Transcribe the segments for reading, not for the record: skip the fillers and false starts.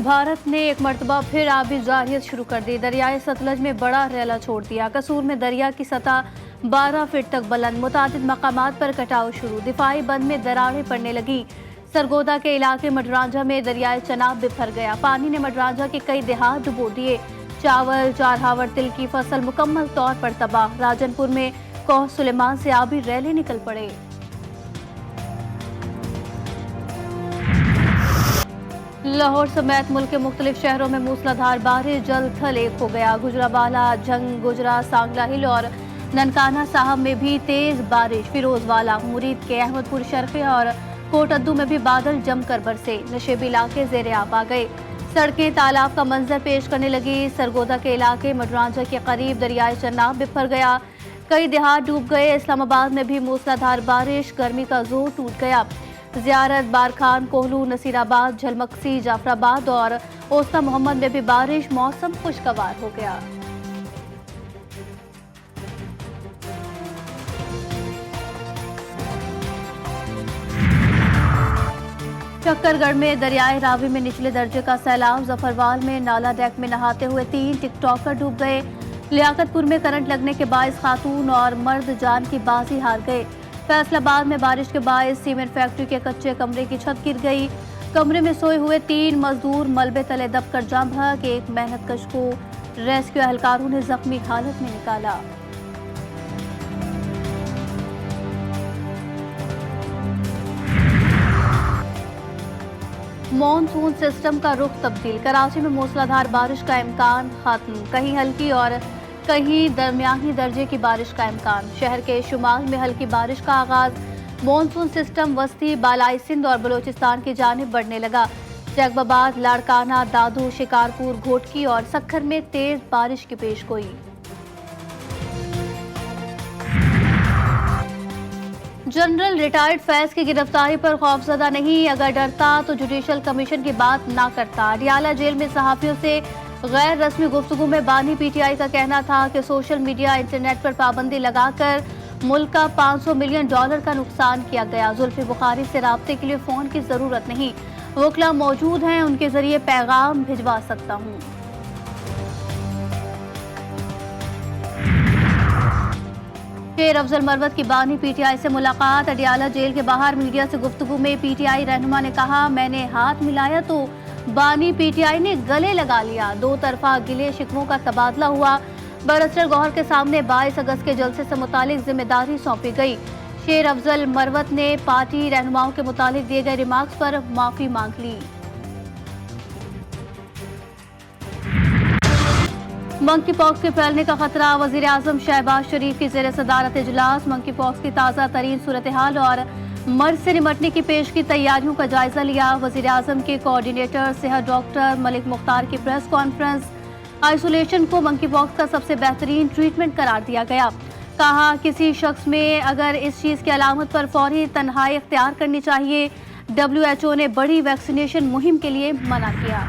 भारत ने एक मरतबा फिर आबी जारियत शुरू कर दी। दरियाए सतलज में बड़ा रैला छोड़ दिया। कसूर में दरिया की सतह 12 फीट तक बुलंद, मुतादिद मकामात पर कटाव शुरू। दिफाई बंद में दरारें पड़ने लगी। सरगोदा के इलाके मडरांझा में दरियाए चनाब बिफर गया। पानी ने मडरांझा के कई देहात डुबो दिए। चावल, चारहावर, तिल की फसल मुकम्मल तौर पर तबाह। राजनपुर में कोह सुलेमान से आबी रैले निकल पड़े। लाहौर समेत मुल्क के मुख्तलिफ शहरों में मूसलाधार बारिश, जल थल एक हो गया। गुजरावाला, जंग, गुजरा, सांगला हिल और ननकाना साहब में भी तेज बारिश। फिरोजवाला, मुरीद के अहमदपुर शर्फे और कोटद्दू में भी बादल जमकर बरसे। नशेबी इलाके ज़ेरे आब आ गए। सड़कें तालाब का मंजर पेश करने लगी। सरगोदा के इलाके मडरांझा के करीब दरियाए चनाब बिफर गया। कई देहात डूब गए। इस्लामाबाद में भी मूसलाधार बारिश, गर्मी का जोर टूट गया। ज़ियारत, बारखान, कोहलू, नसीराबाद, झलमक्सी, जाफराबाद और ओस्ता मोहम्मद में भी बारिश। मौसम खुशगवार हो गया। शक्करगढ़ में दरियाए रावी में निचले दर्जे का सैलाब। जफरवाल में नाला डेक में नहाते हुए 3 टिकटॉकर डूब गए। लियाकतपुर में करंट लगने के बायस खातून और मर्द जान की बाजी हार गए। फैसलाबाद में बारिश के बायस सीमेंट फैक्ट्री के कच्चे कमरे की छत गिर गई। कमरे में सोए हुए 3 मजदूर मलबे तले दबकर जाम भाग। एक मेहनतकश को रेस्क्यू एहलकारों ने जख्मी हालत में निकाला। मॉनसून सिस्टम का रुख तब्दील। कराची में मूसलाधार बारिश का इम्कान खत्म। कहीं हल्की और कहीं दरमियानी दर्जे की बारिश का इम्कान। शहर के शुमाल में हल्की बारिश का आगाज। मॉनसून सिस्टम वस्ती, बालाई सिंध और बलोचिस्तान की जानिब बढ़ने लगा। जैकबाबाद, लाड़काना, दादू, शिकारपुर, घोटकी और सक्खर में तेज बारिश की पेशगोई। जनरल रिटायर्ड फैज की गिरफ्तारी पर खौफजदा नहीं। अगर डरता तो जुडिशल कमीशन की बात ना करता। अडियाला जेल में सहाफियों से गैर रस्मी गुफ्तगू में बानी पीटीआई का कहना था कि सोशल मीडिया, इंटरनेट पर पाबंदी लगाकर मुल्क का $500 मिलियन का नुकसान किया गया। जुल्फी बुखारी से राब्ते के लिए फोन की जरूरत नहीं। वकला मौजूद हैं, उनके जरिए पैगाम भिजवा सकता हूँ। शेर अफजल मरवत की बानी पीटीआई से मुलाकात। अडियाला जेल के बाहर मीडिया से गुफ्तगू में पीटीआई रहनुमा ने कहा, मैंने हाथ मिलाया तो बानी पीटीआई ने गले लगा लिया। 2 तरफा गिले शिकवों का तबादला हुआ। बैरिस्टर गौहर के सामने 22 अगस्त के जलसे से मुतालिक जिम्मेदारी सौंपी गई। शेर अफजल मरवत ने पार्टी रहनुमाओं के मुतालिक दिए गए रिमार्क्स पर माफी मांग ली। मंकी पॉक्स के फैलने का खतरा। वजीर आजम शहबाज शरीफ की ज़ेर सदारत इजलास मंकी पॉक्स की ताज़ा तरीन सूरत हाल और मर्ज से निपटने की पेश की तैयारियों का जायजा लिया। वजीर आजम के कोऑर्डिनेटर सेहत डॉक्टर मलिक मुख्तार की प्रेस कॉन्फ्रेंस। आइसोलेशन को मंकी पॉक्स का सबसे बेहतरीन ट्रीटमेंट करार दिया गया। कहा, किसी शख्स में अगर इस चीज़ की अलामत पर फौरी तन्हाई इख्तियार करनी चाहिए। WHO ने बड़ी वैक्सीनेशन मुहिम के लिए मना किया।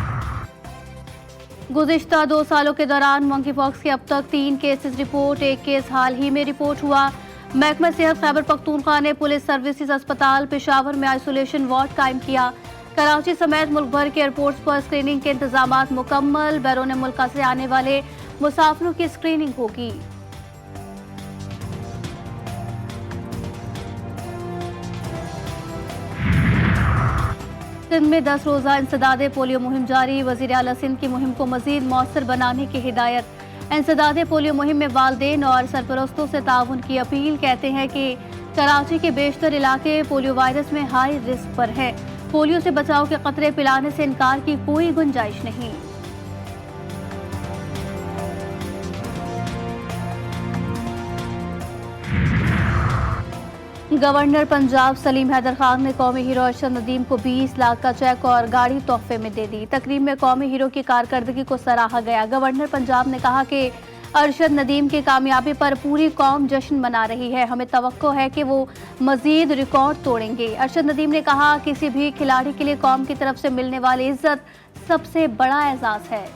गुज़िश्ता 2 सालों के दौरान मंकी पॉक्स के अब तक 3 केसेस रिपोर्ट। 1 केस हाल ही में रिपोर्ट हुआ। महकमा सेहत खैबर पख्तूनख्वा ने पुलिस सर्विसेज अस्पताल पेशावर में आइसोलेशन वार्ड कायम किया। कराची समेत मुल्क भर के एयरपोर्ट्स पर स्क्रीनिंग के इंतजामात मुकम्मल। बैरून मुल्क से आने वाले मुसाफिरों की स्क्रीनिंग होगी। सिंध में 10 रोज़ा इंसदादे पोलियो मुहिम जारी। वज़ीर आला सिंध की मुहिम को मज़ीद मौसर बनाने की हिदायत। इंसदादे पोलियो मुहिम में वालिदैन और सरपरस्तों से ताउन की अपील। कहते हैं कि कराची के बेशतर इलाके पोलियो वायरस में हाई रिस्क पर है। पोलियो से बचाव के कतरे पिलाने से इनकार की कोई गुंजाइश नहीं। गवर्नर पंजाब सलीम हैदर खान ने कौमी हीरो अरशद नदीम को 20 लाख का चेक और गाड़ी तोहफे में दे दी। तकरीब में कौमी हीरो की कारकर्दगी को सराहा गया। गवर्नर पंजाब ने कहा कि अरशद नदीम की कामयाबी पर पूरी कौम जश्न मना रही है। हमें तवक्को है कि वो मजीद रिकॉर्ड तोड़ेंगे। अरशद नदीम ने कहा, किसी भी खिलाड़ी के लिए कौम की तरफ से मिलने वाली इज्जत सबसे बड़ा एजाज है।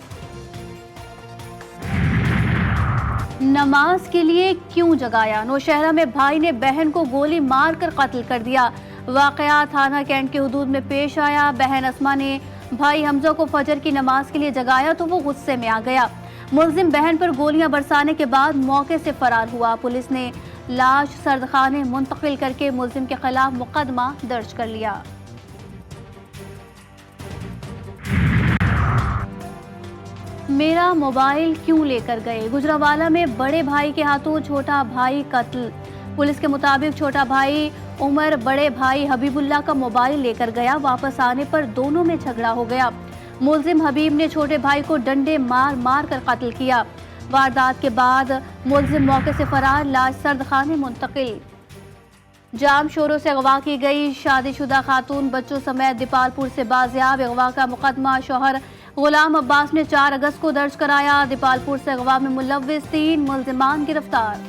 नमाज के लिए क्यों जगाया? नौशहरा में भाई ने बहन को गोली मारकर कत्ल कर दिया। वाकया थाना कैंट के हुदूद में पेश आया। बहन अस्मा ने भाई हमजा को फजर की नमाज के लिए जगाया तो वो गुस्से में आ गया। मुलजिम बहन पर गोलियां बरसाने के बाद मौके से फरार हुआ। पुलिस ने लाश सर्दखाने मुंतकिल करके मुलजिम के खिलाफ मुकदमा दर्ज कर लिया। मेरा मोबाइल क्यों लेकर गए? गुजरावाला में बड़े भाई के हाथों छोटा भाई कत्ल। पुलिस के मुताबिक छोटा भाई उमर बड़े भाई हबीबुल्लाह का मोबाइल लेकर गया। वापस आने पर दोनों में झगड़ा हो गया। मुलजिम हबीब ने छोटे भाई को डंडे मार मार कर कत्ल किया। वारदात के बाद मुलजिम मौके से फरार, लाश सर्दखाने मुंतकिल। जाम शोरों से अगवा की गई शादीशुदा खातून बच्चों समेत दीपालपुर से बाजियाब। अगवा का मुकदमा शौहर गुलाम अब्बास ने 4 अगस्त को दर्ज कराया। दीपालपुर से अगवा में मुलव्विस 3 मुलजिमान गिरफ्तार।